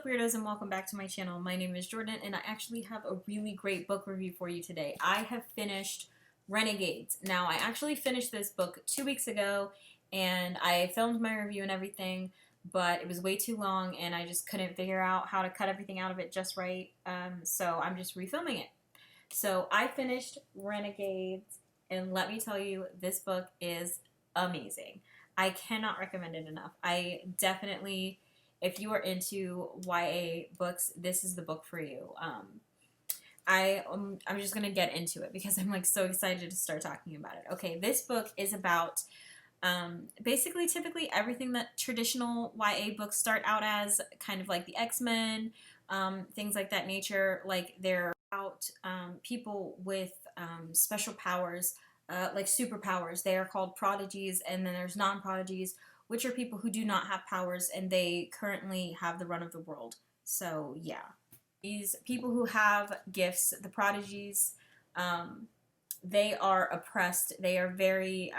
weirdos, and welcome back to my channel. My name is Jordan and I actually have a really great book review for you today. I have finished Renegades. Now, I actually finished this book 2 weeks ago and I filmed my review and everything, but it was way too long and I just couldn't figure out how to cut everything out of it just right, so I'm just refilming it. So I finished Renegades, and let me tell you, this book is amazing. I cannot recommend it enough. I definitely, if you are into YA books, this is the book for you. I'm just gonna get into it because I'm like so excited to start talking about it. Okay, this book is about basically typically everything that traditional YA books start out as, kind of like the X-Men, things like that nature. Like they're about people with special powers, like superpowers. They are called prodigies, and then there's non-prodigies, which are people who do not have powers and they currently have the run of the world. So yeah, these people who have gifts, the prodigies, they are oppressed. They are very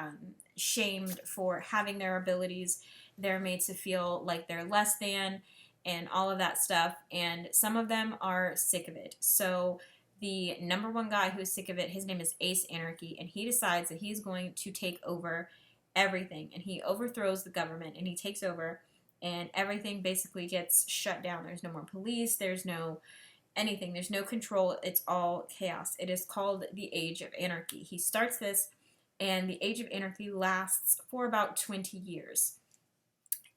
shamed for having their abilities. They're made to feel like they're less than and all of that stuff, and some of them are sick of it. So the number one guy who's sick of it, his name is Ace Anarchy, and he decides that he's going to take over everything, and he overthrows the government and he takes over, and everything basically gets shut down. There's no more police, there's no anything, there's no control, it's all chaos. It is called the Age of Anarchy. He starts this, and the Age of Anarchy lasts for about 20 years.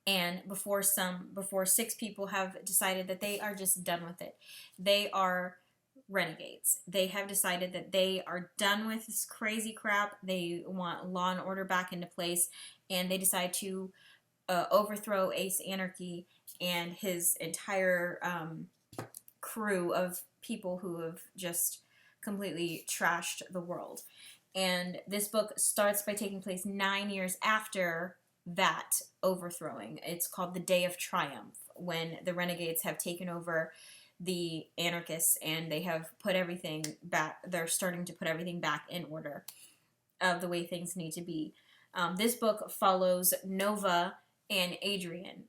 And before 6 people have decided that they are just done with it. They are renegades. They have decided that they are done with this crazy crap. They want law and order back into place, and they decide to overthrow Ace Anarchy and his entire crew of people who have just completely trashed the world. And this book starts by taking place 9 years after that overthrowing. It's called the Day of Triumph, when the renegades have taken over the anarchists and they have put everything back. They're starting to put everything back in order of the way things need to be. This book follows Nova and Adrian.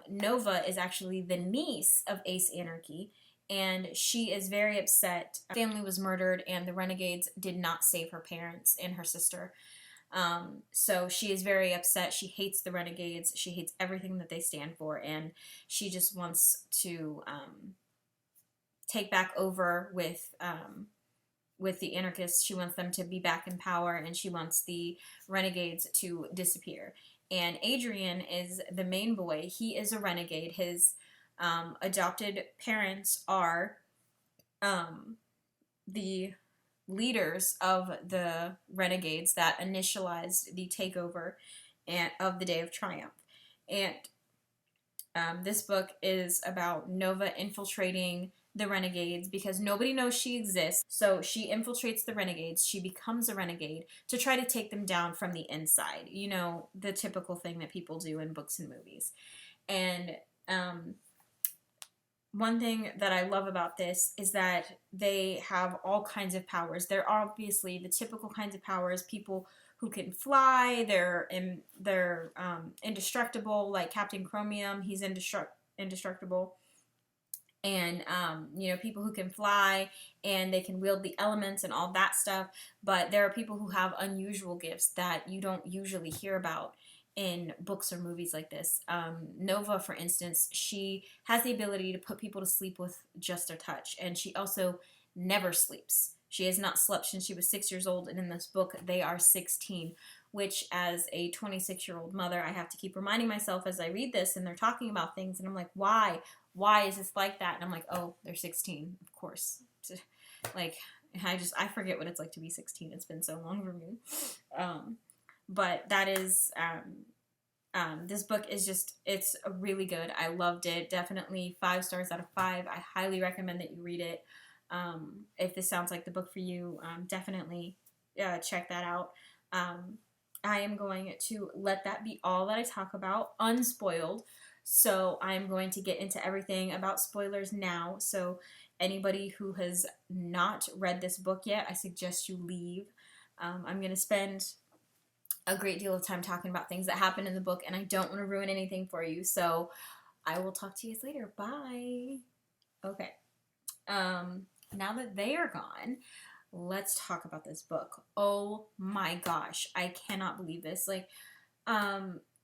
Nova is actually the niece of Ace Anarchy, and she is very upset. Her family was murdered and the renegades did not save her parents and her sister. So she is very upset. She hates the renegades. She hates everything that they stand for, and she just wants to take back over with the anarchists. She wants them to be back in power, and she wants the renegades to disappear. And Adrian is the main boy. He is a renegade. His adopted parents are the leaders of the renegades that initialized the takeover of the Day of Triumph. And this book is about Nova infiltrating the renegades because nobody knows she exists. So she infiltrates the renegades. She becomes a renegade to try to take them down from the inside. You know, the typical thing that people do in books and movies. And one thing that I love about this is that they have all kinds of powers. They're obviously the typical kinds of powers, people who can fly, they're indestructible, like Captain Chromium, he's indestructible. And, you know, people who can fly and they can wield the elements and all that stuff. But there are people who have unusual gifts that you don't usually hear about in books or movies like this. Nova, for instance, she has the ability to put people to sleep with just a touch, and she also never sleeps. She has not slept since she was 6 years old, and in this book they are 16, which as a 26-year-old mother, I have to keep reminding myself as I read this, and they're talking about things, and I'm like, why? Why is this like that? And I'm like, oh, they're 16, of course. Like, I forget what it's like to be 16. It's been so long for me. But that is, this book is just, it's really good. I loved it. Definitely 5 stars out of 5. I highly recommend that you read it. If this sounds like the book for you, definitely check that out. I am going to let that be all that I talk about, unspoiled. So I'm going to get into everything about spoilers now. So anybody who has not read this book yet, I suggest you leave. I'm going to spend a great deal of time talking about things that happen in the book, and I don't want to ruin anything for you. So I will talk to you guys later. Bye. Okay. Now that they are gone, let's talk about this book. Oh my gosh, I cannot believe this. Like,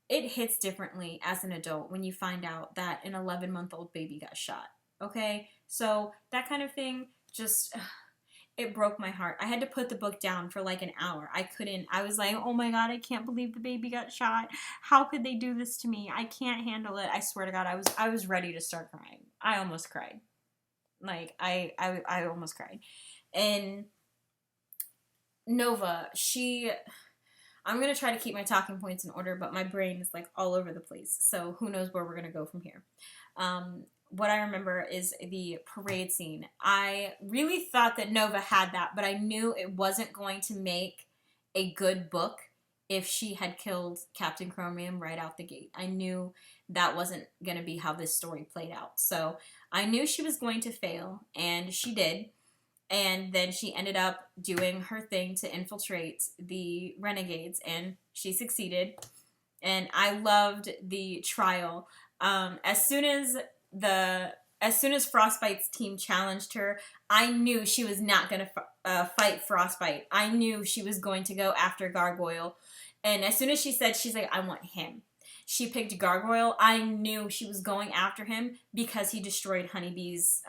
it hits differently as an adult when you find out that an 11-month-old baby got shot. Okay? So, that kind of thing just it broke my heart. I had to put the book down for like an hour. I couldn't. I was like, "Oh my god, I can't believe the baby got shot. How could they do this to me? I can't handle it." I swear to god, I was ready to start crying. I almost cried. Like I almost cried. And Nova, I'm going to try to keep my talking points in order, but my brain is like all over the place. So who knows where we're going to go from here. What I remember is the parade scene. I really thought that Nova had that, but I knew it wasn't going to make a good book if she had killed Captain Chromium right out the gate. I knew that wasn't going to be how this story played out. So I knew she was going to fail, and she did. And then she ended up doing her thing to infiltrate the Renegades, and she succeeded. And I loved the trial. As soon as Frostbite's team challenged her, I knew she was not going to fight Frostbite. I knew she was going to go after Gargoyle. And as soon as she said, she's like, I want him. She picked Gargoyle. I knew she was going after him because he destroyed Honeybee's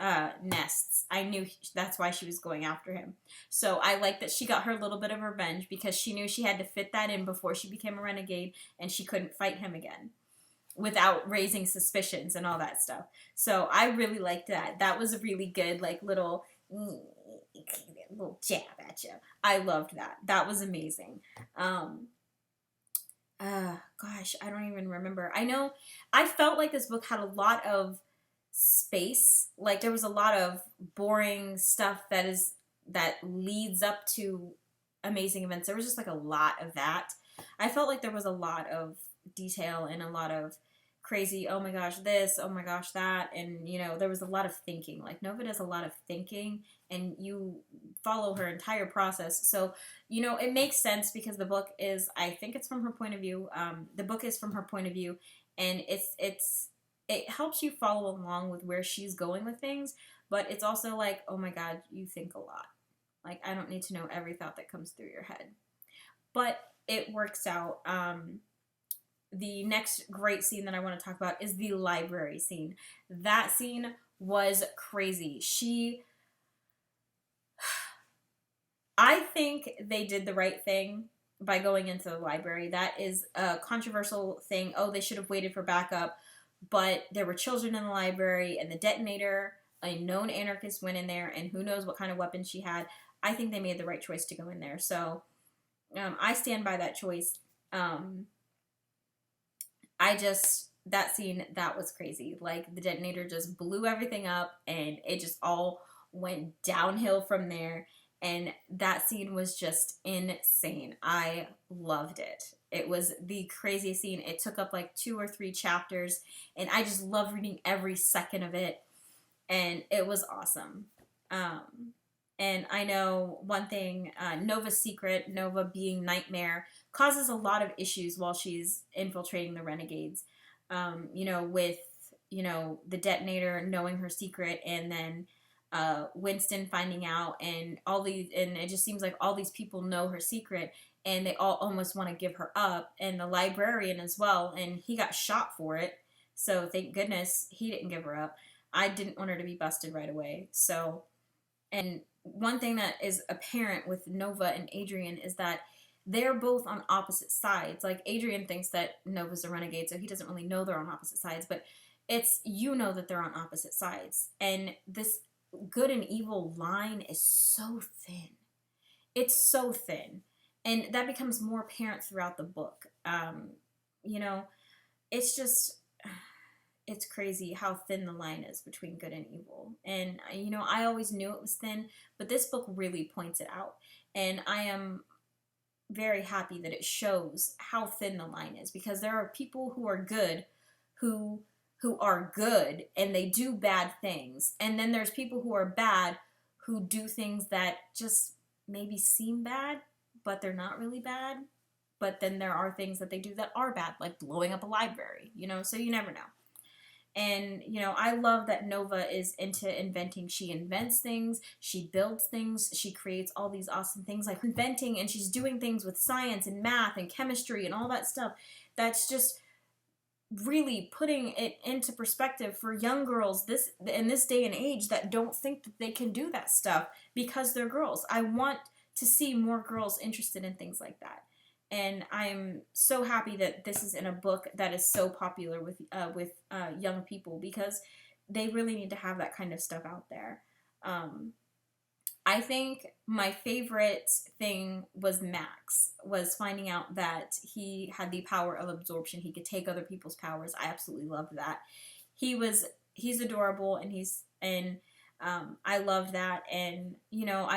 nests. I knew that's why she was going after him. So I like that she got her little bit of revenge because she knew she had to fit that in before she became a renegade, and she couldn't fight him again without raising suspicions and all that stuff. So I really liked that. That was a really good, like, little jab at you. I loved that. That was amazing. Gosh, I don't even remember. I know I felt like this book had a lot of space. Like there was a lot of boring stuff that leads up to amazing events. There was just like a lot of that. I felt like there was a lot of detail and a lot of crazy, oh my gosh, this, oh my gosh, that. And, you know, there was a lot of thinking. Like Nova does a lot of thinking, and you follow her entire process. So, you know, it makes sense because the book is, I think it's from her point of view. The book is from her point of view, and it helps you follow along with where she's going with things, but it's also like, oh my god, you think a lot. Like, I don't need to know every thought that comes through your head. But it works out. The next great scene that I want to talk about is the library scene. That scene was crazy. I think they did the right thing by going into the library. That is a controversial thing. Oh, they should have waited for backup. But there were children in the library, and the detonator, a known anarchist, went in there, and who knows what kind of weapon she had. I think they made the right choice to go in there. So I stand by that choice. That scene, that was crazy. Like, the detonator just blew everything up, and it just all went downhill from there. And that scene was just insane. I loved it. It was the craziest scene. It took up like 2 or 3 chapters, and I just loved reading every second of it. And it was awesome. And I know one thing, Nova's secret, Nova being Nightmare, causes a lot of issues while she's infiltrating the Renegades. With, the detonator knowing her secret, and then Winston finding out, and it just seems like all these people know her secret, and they all almost want to give her up, and the librarian as well, and he got shot for it, so thank goodness he didn't give her up. I didn't want her to be busted right away. So, and one thing that is apparent with Nova and Adrian is that they're both on opposite sides. Like, Adrian thinks that Nova's a renegade, so he doesn't really know they're on opposite sides, but that they're on opposite sides. And this good and evil line is so thin. It's so thin. And that becomes more apparent throughout the book. It's just, it's crazy how thin the line is between good and evil. And, I always knew it was thin, but this book really points it out. And I am very happy that it shows how thin the line is, because there are people who are good who are good and they do bad things. And then there's people who are bad who do things that just maybe seem bad, but they're not really bad. But then there are things that they do that are bad, like blowing up a library, so you never know. And, you know, I love that Nova is into inventing. She invents things, she builds things, she creates all these awesome things like inventing, and she's doing things with science and math and chemistry and all that stuff. That's just really putting it into perspective for young girls this in this day and age that don't think that they can do that stuff because they're girls. I want to see more girls interested in things like that. And I'm so happy that this is in a book that is so popular with young people, because they really need to have that kind of stuff out there. I think my favorite thing was Max, was finding out that he had the power of absorption. He could take other people's powers. I absolutely loved that. He's adorable, and I loved that. And, you know,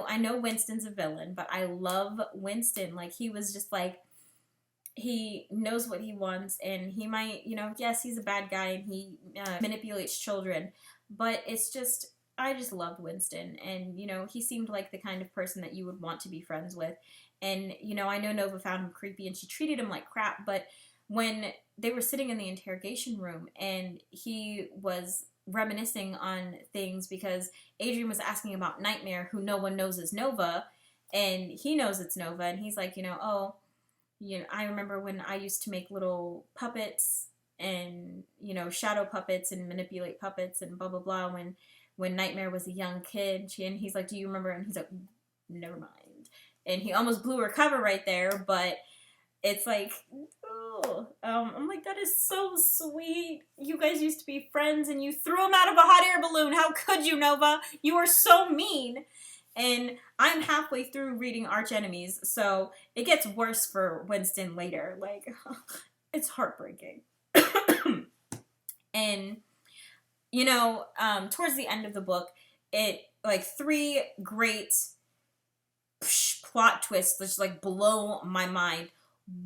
I know Winston's a villain, but I love Winston. Like, he was just like, he knows what he wants, and he might, you know, yes, he's a bad guy, and he manipulates children, but I just loved Winston. And, you know, he seemed like the kind of person that you would want to be friends with. And, you know, I know Nova found him creepy, and she treated him like crap, but when they were sitting in the interrogation room, and he was reminiscing on things because Adrian was asking about Nightmare, who no one knows is Nova, and he knows it's Nova, and he's like, you know, oh, you know, I remember when I used to make little puppets and, you know, shadow puppets and manipulate puppets and blah blah blah when Nightmare was a young kid. And he's like, do you remember? And he's like, never mind. And he almost blew her cover right there, but it's like, oh, I'm like, that is so sweet. You guys used to be friends, and you threw him out of a hot air balloon. How could you, Nova? You are so mean. And I'm halfway through reading Arch Enemies, so it gets worse for Winston later. Like, it's heartbreaking. And, you know, towards the end of the book, it, like, 3 great plot twists that just, like, blow my mind.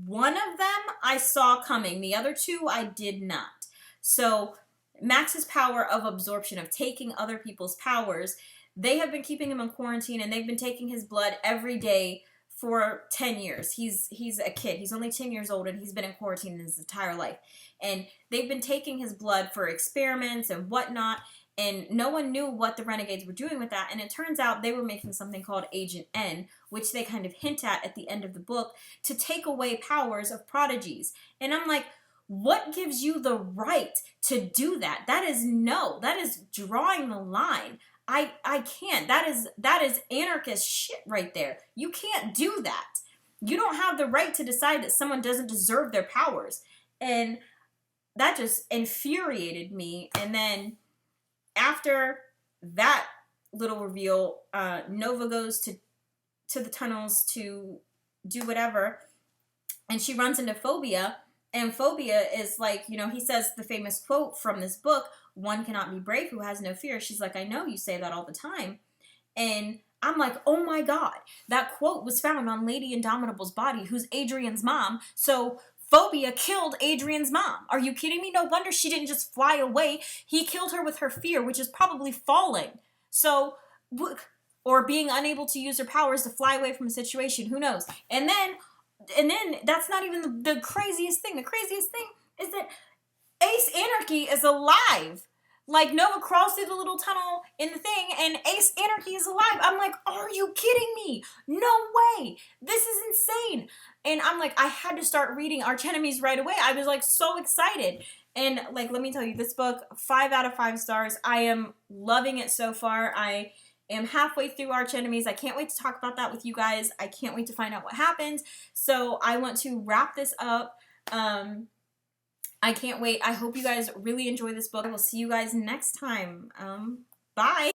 One of them I saw coming. The other 2 I did not. So Max's power of absorption, of taking other people's powers, they have been keeping him in quarantine, and they've been taking his blood every day for 10 years. He's a kid. He's only 10 years old, and he's been in quarantine his entire life. And they've been taking his blood for experiments and whatnot, and no one knew what the Renegades were doing with that. And it turns out they were making something called Agent N, which they kind of hint at the end of the book, to take away powers of prodigies. And I'm like, what gives you the right to do that? That is drawing the line. I can't. That is anarchist shit right there. You can't do that. You don't have the right to decide that someone doesn't deserve their powers. And that just infuriated me. And then after that little reveal, Nova goes to the tunnels to do whatever, and she runs into Phobia. And Phobia is like, you know, he says the famous quote from this book, one cannot be brave who has no fear. She's like, I know you say that all the time. And I'm like, oh my God, that quote was found on Lady Indomitable's body, who's Adrian's mom. So Phobia killed Adrian's mom. Are you kidding me? No wonder she didn't just fly away. He killed her with her fear, which is probably falling. So, or being unable to use her powers to fly away from a situation. Who knows? And then that's not even the craziest thing. The craziest thing is that Ace Anarchy is alive. Like, Nova crawls through the little tunnel in the thing, and Ace Anarchy is alive. I'm like, are you kidding me? No way. This is insane. And I'm like, I had to start reading Arch Enemies right away. I was, like, so excited. And, like, let me tell you, this book, 5 out of 5 stars. I am loving it so far. I am halfway through Arch Enemies. I can't wait to talk about that with you guys. I can't wait to find out what happens. So I want to wrap this up. I can't wait. I hope you guys really enjoy this book. I will see you guys next time. Bye.